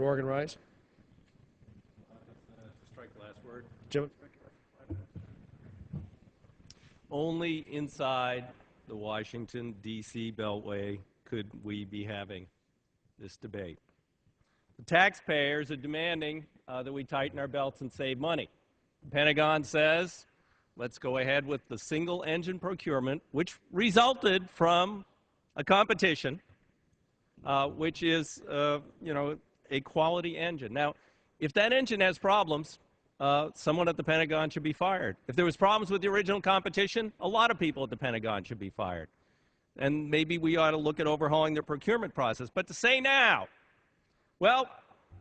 Oregon rise. Strike the last word. Gentleman. Only inside the Washington, D.C. Beltway could we be having this debate. The taxpayers are demanding that we tighten our belts and save money. The Pentagon says, let's go ahead with the single-engine procurement, which resulted from a competition, which is, a quality engine. Now, if that engine has problems, someone at the Pentagon should be fired. If there was problems with the original competition, a lot of people at the Pentagon should be fired. And maybe we ought to look at overhauling the procurement process. But to say now, well,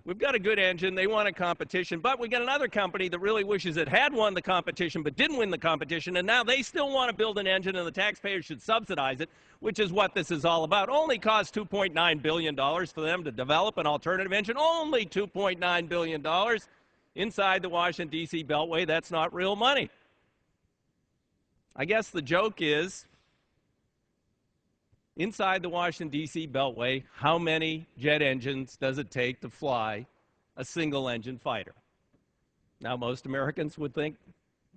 we've got a good engine, they want a competition, but we got another company that really wishes it had won the competition but didn't win the competition, and now they still want to build an engine and the taxpayers should subsidize it, which is what this is all about. Only cost $2.9 billion for them to develop an alternative engine, only $2.9 billion. Inside the Washington, D.C. Beltway, that's not real money. I guess the joke is, inside the Washington, D.C. Beltway, how many jet engines does it take to fly a single-engine fighter? Now, most Americans would think,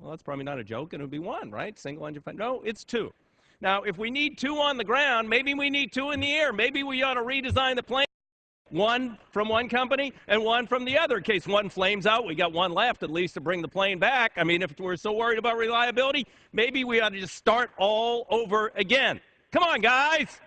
well, that's probably not a joke, and it would be one, right? Single-engine fighter. No, it's two. Now, if we need two on the ground, maybe we need two in the air. Maybe we ought to redesign the plane. One from one company and one from the other. In case one flames out, we got one left at least to bring the plane back. I mean, if we're so worried about reliability, maybe we ought to just start all over again. Come on, guys.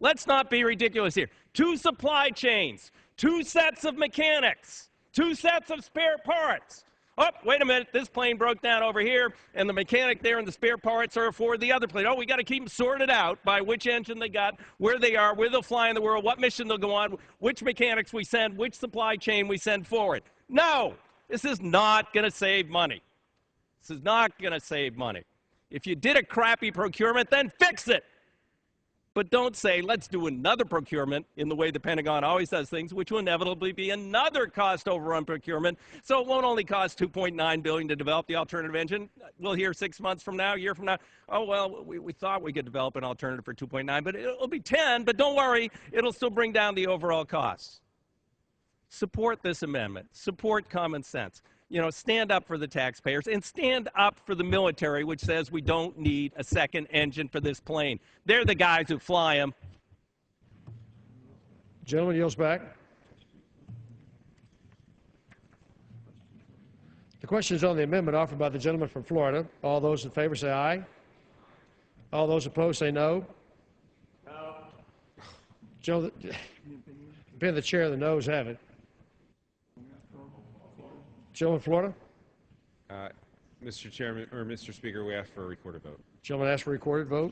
Let's not be ridiculous here. Two supply chains, two sets of mechanics, two sets of spare parts. Oh, wait a minute, this plane broke down over here, and the mechanic there and the spare parts are for the other plane. Oh, we got to keep them sorted out by which engine they got, where they are, where they'll fly in the world, what mission they'll go on, which mechanics we send, which supply chain we send forward. No, this is not going to save money. This is not going to save money. If you did a crappy procurement, then fix it. But don't say, let's do another procurement in the way the Pentagon always does things, which will inevitably be another cost overrun procurement. So it won't only cost $2.9 billion to develop the alternative engine. We'll hear 6 months from now, a year from now, oh, well, we thought we could develop an alternative for 2.9, but it'll be 10, but don't worry, it'll still bring down the overall costs. Support this amendment. Support common sense. You know, stand up for the taxpayers and stand up for the military, which says we don't need a second engine for this plane. They're the guys who fly them. Gentleman yields back. The question is on the amendment offered by the gentleman from Florida. All those in favor say aye. All those opposed say no. No. Gentleman, being the chair, the noes have it. Gentleman, Florida. Mr. Chairman, or Mr. Speaker, we ask for a recorded vote. Gentleman asks for a recorded vote.